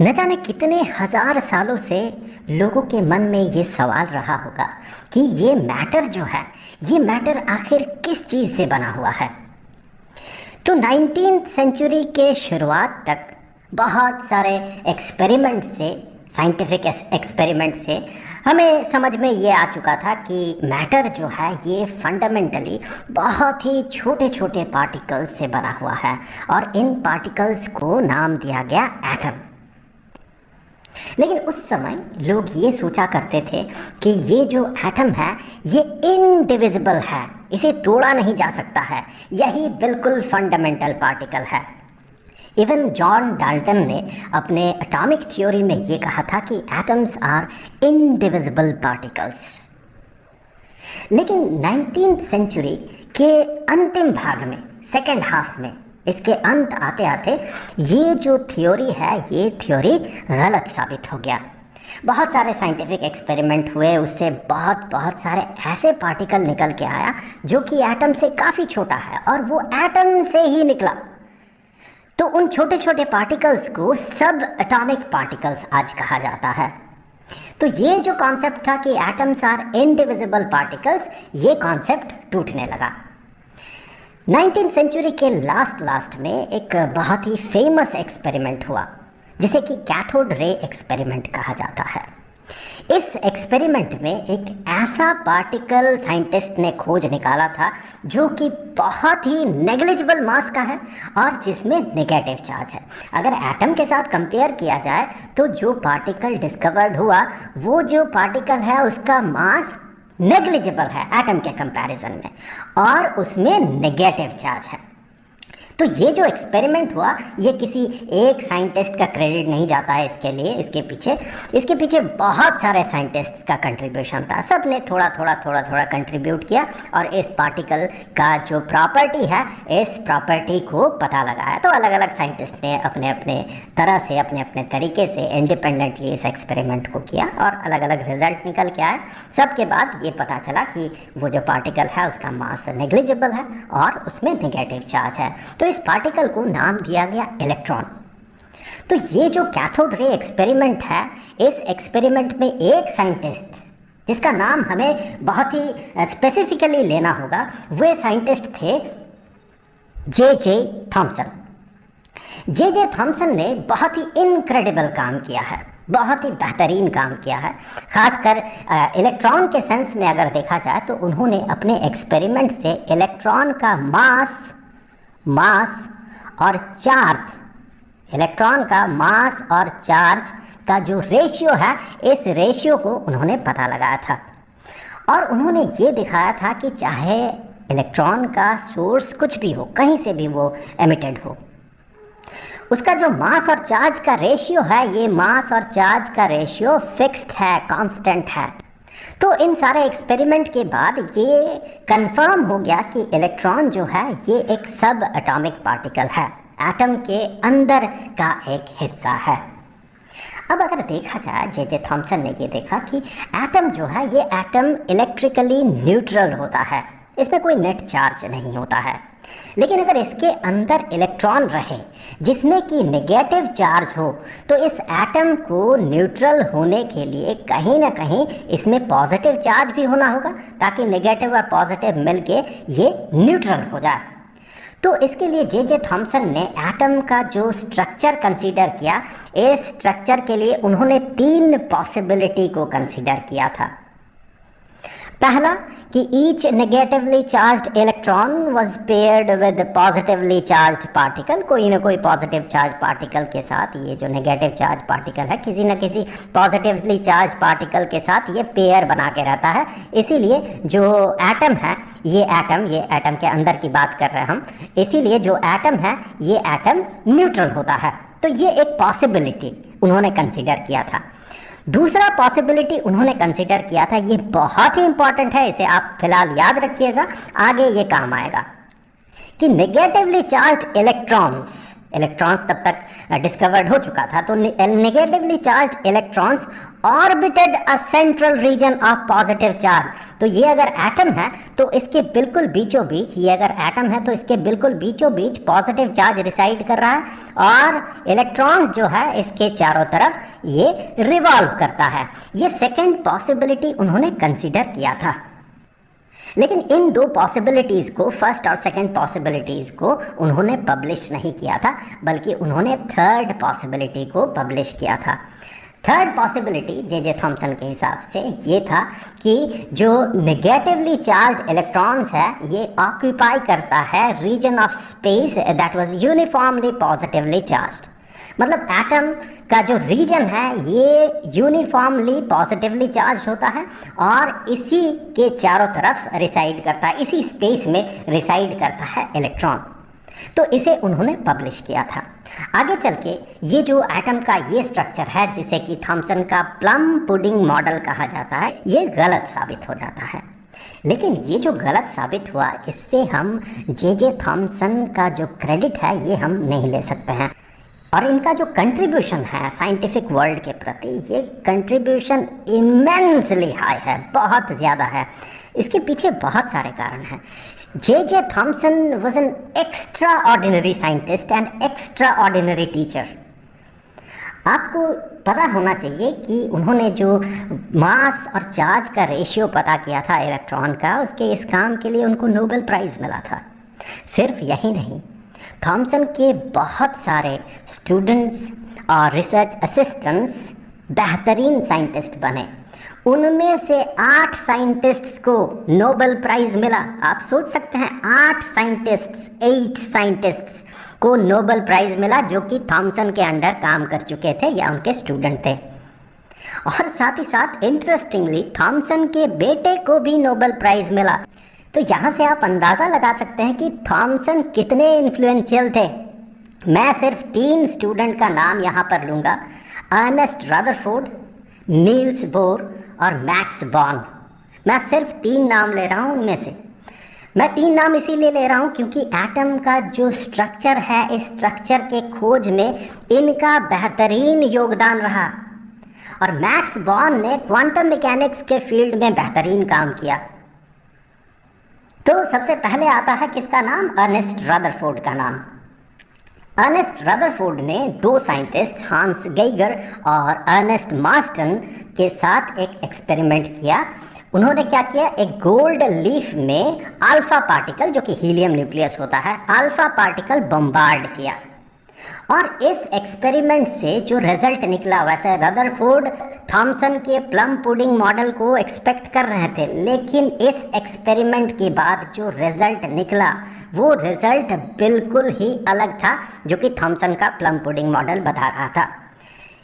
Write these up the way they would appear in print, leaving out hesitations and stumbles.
न जाने कितने हजार सालों से लोगों के मन में ये सवाल रहा होगा कि ये मैटर जो है, ये मैटर आखिर किस चीज़ से बना हुआ है। तो 19th सेंचुरी के शुरुआत तक बहुत सारे एक्सपेरिमेंट से, साइंटिफिक एक्सपेरिमेंट से हमें समझ में ये आ चुका था कि मैटर जो है ये फंडामेंटली बहुत ही छोटे छोटे पार्टिकल्स से बना हुआ है और इन पार्टिकल्स को नाम दिया गया एटम। लेकिन उस समय लोग ये सोचा करते थे कि ये जो एटम है ये इनडिविजिबल है, इसे तोड़ा नहीं जा सकता है, यही बिल्कुल फंडामेंटल पार्टिकल है। इवन जॉन डाल्टन ने अपने एटॉमिक थ्योरी में ये कहा था कि एटम्स आर इनडिविजिबल पार्टिकल्स। लेकिन 19th सेंचुरी के अंतिम भाग में, सेकेंड हाफ में, इसके अंत आते आते ये जो थ्योरी है ये थ्योरी गलत साबित हो गया। बहुत सारे साइंटिफिक एक्सपेरिमेंट हुए, उससे बहुत सारे ऐसे पार्टिकल निकल के आया जो कि एटम से काफ़ी छोटा है और वो एटम से ही निकला। तो उन छोटे छोटे पार्टिकल्स को सब एटॉमिक पार्टिकल्स आज कहा जाता है। तो ये जो कॉन्सेप्ट था कि एटम्स आर इनडिविजिबल पार्टिकल्स, ये कॉन्सेप्ट टूटने लगा। 19th सेंचुरी के लास्ट में एक बहुत ही फेमस एक्सपेरिमेंट हुआ जिसे कि कैथोड रे एक्सपेरिमेंट कहा जाता है। इस एक्सपेरिमेंट में एक ऐसा पार्टिकल साइंटिस्ट ने खोज निकाला था जो कि बहुत ही नेग्लिजिबल मास का है और जिसमें नेगेटिव चार्ज है। अगर एटम के साथ कंपेयर किया जाए तो जो पार्टिकल डिस्कवर्ड हुआ वो जो पार्टिकल है उसका मास नेग्लिजिबल है एटम के कंपैरिजन में और उसमें नेगेटिव चार्ज है। तो ये जो एक्सपेरिमेंट हुआ ये किसी एक साइंटिस्ट का क्रेडिट नहीं जाता है इसके लिए, इसके पीछे बहुत सारे साइंटिस्ट्स का कंट्रीब्यूशन था। सब ने थोड़ा थोड़ा कंट्रीब्यूट किया और इस पार्टिकल का जो प्रॉपर्टी है, इस प्रॉपर्टी को पता लगाया। तो अलग अलग साइंटिस्ट ने अपने अपने तरह से, अपने अपने तरीके से इंडिपेंडेंटली इस एक्सपेरिमेंट को किया और अलग अलग रिजल्ट निकल के आए। सबके बाद ये पता चला कि वो जो पार्टिकल है उसका मास नेग्लिजिबल है और उसमें नेगेटिव चार्ज है। तो इस पार्टिकल को नाम दिया गया इलेक्ट्रॉन। तो ये जो कैथोड रे एक्सपेरिमेंट है, इस एक्सपेरिमेंट में एक साइंटिस्ट जिसका नाम हमें बहुत ही स्पेसिफिकली लेना होगा, वे साइंटिस्ट थे जे थॉमसन। जे थॉमसन ने बहुत ही इनक्रेडिबल काम किया है, बहुत ही बेहतरीन काम किया है। खासकर इलेक्ट्रॉन के सेंस में अगर देखा जाए तो उन्होंने अपने एक्सपेरिमेंट से इलेक्ट्रॉन का मास और चार्ज, इलेक्ट्रॉन का मास और चार्ज का जो रेशियो है, इस रेशियो को उन्होंने पता लगाया था और उन्होंने ये दिखाया था कि चाहे इलेक्ट्रॉन का सोर्स कुछ भी हो, कहीं से भी वो एमिटेड हो, उसका जो मास और चार्ज का रेशियो है, ये मास और चार्ज का रेशियो फिक्स्ड है, कांस्टेंट है। तो इन सारे एक्सपेरिमेंट के बाद ये कंफर्म हो गया कि इलेक्ट्रॉन जो है ये एक सब एटॉमिक पार्टिकल है, एटम के अंदर का एक हिस्सा है। अब अगर देखा जाए, जे थॉमसन ने ये देखा कि एटम जो है ये एटम इलेक्ट्रिकली न्यूट्रल होता है, इसमें कोई नेट चार्ज नहीं होता है। लेकिन अगर इसके अंदर इलेक्ट्रॉन रहे जिसमें कि नेगेटिव चार्ज हो तो इस एटम को न्यूट्रल होने के लिए कहीं ना कहीं इसमें पॉजिटिव चार्ज भी होना होगा ताकि नेगेटिव और पॉजिटिव मिलके ये न्यूट्रल हो जाए। तो इसके लिए जे थॉमसन ने एटम का जो स्ट्रक्चर कंसीडर किया, इस स्ट्रक्चर के लिए उन्होंने 3 पॉसिबिलिटी को कंसीडर किया था। पहला कि each negatively charged electron was paired with positively charged particle, कोई ना कोई पॉजिटिव चार्ज पार्टिकल के साथ ये जो नेगेटिव चार्ज पार्टिकल है किसी न किसी पॉजिटिवली चार्ज पार्टिकल के साथ ये पेयर बना के रहता है। इसीलिए जो एटम है, ये एटम के अंदर की बात कर रहे हैं हम, इसीलिए जो एटम है ये एटम न्यूट्रल होता है। तो ये एक पॉसिबिलिटी उन्होंने कंसीडर किया था। दूसरा पॉसिबिलिटी उन्होंने कंसीडर किया था, ये बहुत ही इंपॉर्टेंट है, इसे आप फिलहाल याद रखिएगा, आगे ये काम आएगा, कि नेगेटिवली चार्ज्ड इलेक्ट्रॉन्स इलेक्ट्रॉन्स तब तक डिस्कवर्ड हो चुका था। तो negatively charge electrons orbited a central region of positive charge. तो ये अगर एटम है तो इसके बिल्कुल बीचों बीच, ये अगर एटम है तो इसके बिल्कुल बीचों बीच पॉजिटिव चार्ज रिसाइड कर रहा है और इलेक्ट्रॉन्स जो है इसके चारों तरफ ये रिवॉल्व करता है। ये सेकंड पॉसिबिलिटी उन्होंने कंसीडर किया था। लेकिन इन दो पॉसिबिलिटीज़ को, फर्स्ट और सेकंड पॉसिबिलिटीज़ को उन्होंने पब्लिश नहीं किया था, बल्कि उन्होंने थर्ड पॉसिबिलिटी को पब्लिश किया था। थर्ड पॉसिबिलिटी जे थॉमसन के हिसाब से ये था कि जो नेगेटिवली चार्ज इलेक्ट्रॉन्स है ये ऑक्यूपाई करता है region of space that was uniformly positively charged. मतलब एटम का जो रीजन है ये यूनिफॉर्मली पॉजिटिवली चार्ज होता है और इसी के चारों तरफ रिसाइड करता है, इसी स्पेस में रिसाइड करता है इलेक्ट्रॉन। तो इसे उन्होंने पब्लिश किया था। आगे चल के ये जो एटम का ये स्ट्रक्चर है जिसे कि थॉमसन का प्लम पुडिंग मॉडल कहा जाता है, ये गलत साबित हो जाता है। लेकिन ये जो गलत साबित हुआ इससे हम जे थॉमसन का जो क्रेडिट है ये हम नहीं ले सकते हैं। और इनका जो कंट्रीब्यूशन है साइंटिफिक वर्ल्ड के प्रति, ये कंट्रीब्यूशन इमेंसली हाई है, बहुत ज़्यादा है। इसके पीछे बहुत सारे कारण हैं। J Thomson was an extra ordinary scientist and extra ordinary teacher. आपको पता होना चाहिए कि उन्होंने जो मास और चार्ज का रेशियो पता किया था इलेक्ट्रॉन का, उसके इस काम के लिए उनको नोबेल प्राइज़ मिला था। सिर्फ यही नहीं, थॉमसन के बहुत सारे स्टूडेंट्स और रिसर्च असिस्टेंट्स बेहतरीन साइंटिस्ट बने। उनमें से 8 साइंटिस्ट्स को नोबेल प्राइज़ मिला। आप सोच सकते हैं 8 साइंटिस्ट्स को नोबेल प्राइज़ मिला जो कि थॉमसन के अंडर काम कर चुके थे या उनके स्टूडेंट थे। और साथ ही साथ इंटरेस्टिंगली थॉमसन के बेटे को भी नोबेल प्राइज़ मिला। तो यहाँ से आप अंदाज़ा लगा सकते हैं कि थॉमसन कितने इन्फ्लुएंशियल थे। मैं सिर्फ 3 स्टूडेंट का नाम यहाँ पर लूँगा, अर्नेस्ट रदरफोर्ड, नील्स बोर और मैक्स बॉर्न। मैं सिर्फ 3 नाम ले रहा हूँ उनमें से। मैं 3 नाम इसीलिए ले रहा हूँ क्योंकि एटम का जो स्ट्रक्चर है, इस स्ट्रक्चर के खोज में इनका बेहतरीन योगदान रहा। और मैक्स बॉर्न ने क्वांटम मैकेनिक्स के फील्ड में बेहतरीन काम किया। तो सबसे पहले आता है किसका नाम? अर्नेस्ट रदरफोर्ड का नाम। अर्नेस्ट रदरफोर्ड ने 2 साइंटिस्ट हांस गेइगर और अर्नेस्ट मार्स्टन के साथ एक एक्सपेरिमेंट किया। उन्होंने क्या किया, एक गोल्ड लीफ में अल्फा पार्टिकल, जो कि हीलियम न्यूक्लियस होता है, अल्फा पार्टिकल बम्बार्ड किया। और इस एक्सपेरिमेंट से जो रिजल्ट निकला, वैसे रदरफोर्ड थॉमसन के प्लम पुडिंग मॉडल को एक्सपेक्ट कर रहे थे, लेकिन इस एक्सपेरिमेंट के बाद जो रिजल्ट निकला वो रिजल्ट बिल्कुल ही अलग था जो कि थॉमसन का प्लम पुडिंग मॉडल बता रहा था।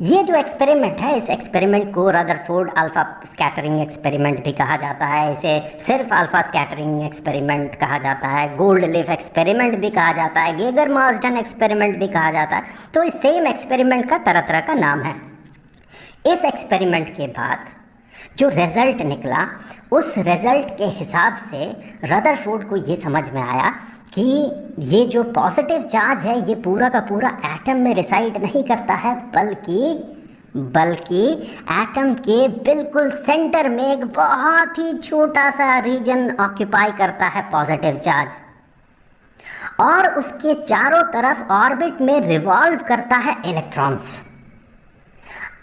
ये जो एक्सपेरिमेंट है, इस एक्सपेरिमेंट को रदरफोर्ड अल्फा स्कैटरिंग एक्सपेरिमेंट भी कहा जाता है, इसे सिर्फ अल्फा स्कैटरिंग एक्सपेरिमेंट कहा जाता है, गोल्ड लीफ एक्सपेरिमेंट भी कहा जाता है, गेगर मार्स्टन एक्सपेरिमेंट भी कहा जाता है। तो इस सेम एक्सपेरिमेंट का तरह तरह का नाम है। इस एक्सपेरिमेंट के बाद जो रिजल्ट निकला, उस रिजल्ट के हिसाब से रदरफोर्ड को ये समझ में आया कि ये जो पॉजिटिव चार्ज है ये पूरा का पूरा एटम में रिसाइड नहीं करता है, बल्कि एटम के बिल्कुल सेंटर में एक बहुत ही छोटा सा रीजन ऑक्यूपाई करता है पॉजिटिव चार्ज, और उसके चारों तरफ ऑर्बिट में रिवॉल्व करता है इलेक्ट्रॉन्स।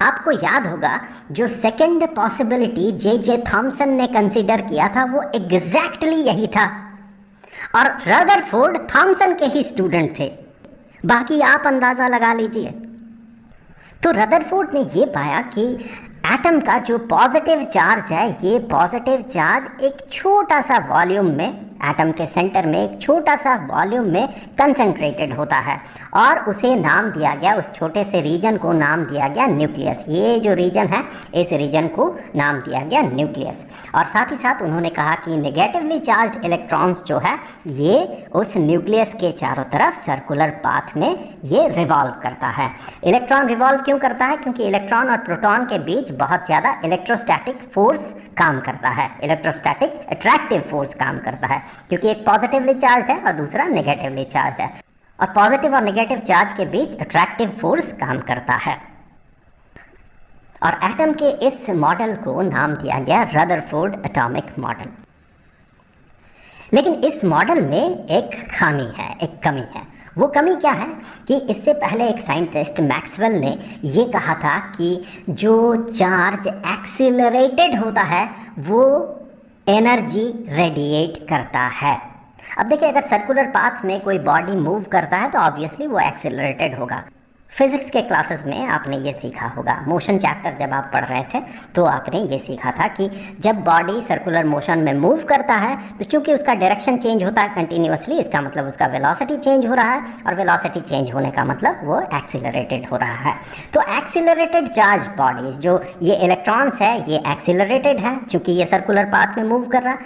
आपको याद होगा जो सेकंड पॉसिबिलिटी जे थॉमसन ने कंसीडर किया था वो एग्जैक्टली यही था, और रदरफोर्ड थॉमसन के ही स्टूडेंट थे। बाकी आप अंदाज़ा लगा लीजिए। तो रदरफोर्ड ने ये पाया कि एटम का जो पॉजिटिव चार्ज है, ये पॉजिटिव चार्ज एक छोटा सा वॉल्यूम में, एटम के सेंटर में एक छोटा सा वॉल्यूम में कंसंट्रेटेड होता है, और उसे नाम दिया गया, उस छोटे से रीजन को नाम दिया गया न्यूक्लियस। ये जो रीजन है, इस रीजन को नाम दिया गया न्यूक्लियस। और साथ ही साथ उन्होंने कहा कि नेगेटिवली चार्ज इलेक्ट्रॉन्स जो है ये उस न्यूक्लियस के चारों तरफ सर्कुलर पाथ में ये रिवॉल्व करता है। इलेक्ट्रॉन रिवॉल्व क्यों करता है? क्योंकि इलेक्ट्रॉन और प्रोटॉन के बीच बहुत ज़्यादा इलेक्ट्रोस्टैटिक फोर्स काम करता है, इलेक्ट्रोस्टैटिक अट्रैक्टिव फोर्स काम करता है, क्योंकि एक पॉजिटिवली चार्ज है और दूसरा नेगेटिवली चार्ज है। और पॉजिटिव और नेगेटिव चार्ज के बीच अट्रैक्टिव फोर्स काम करता है। और एटम के इस मॉडल को नाम दिया गया रदरफोर्ड एटॉमिक मॉडल। लेकिन इस मॉडल में एक खामी है, एक कमी है। वो कमी क्या है कि इससे पहले एक साइंटिस्ट मैक्सवेल ने ये कहा था कि जो चार्ज एक्सीलरेटेड होता है वो एनर्जी रेडिएट करता है। अब देखिए, अगर सर्कुलर पाथ में कोई बॉडी मूव करता है तो ऑब्वियसली वो एक्सीलरेटेड होगा। फिजिक्स के क्लासेस में आपने ये सीखा होगा, मोशन चैप्टर जब आप पढ़ रहे थे तो आपने ये सीखा था कि जब बॉडी सर्कुलर मोशन में मूव करता है तो चूंकि उसका डायरेक्शन चेंज होता है कंटिन्यूअसली, इसका मतलब उसका वेलोसिटी चेंज हो रहा है, और वेलोसिटी चेंज होने का मतलब वो एक्सीलरेटेड हो रहा है। तो एक्सीलरेटेड चार्ज बॉडीज, जो ये इलेक्ट्रॉन्स है, ये एक्सीलरेटेड है चूंकि ये सर्कुलर पाथ में मूव कर रहा है।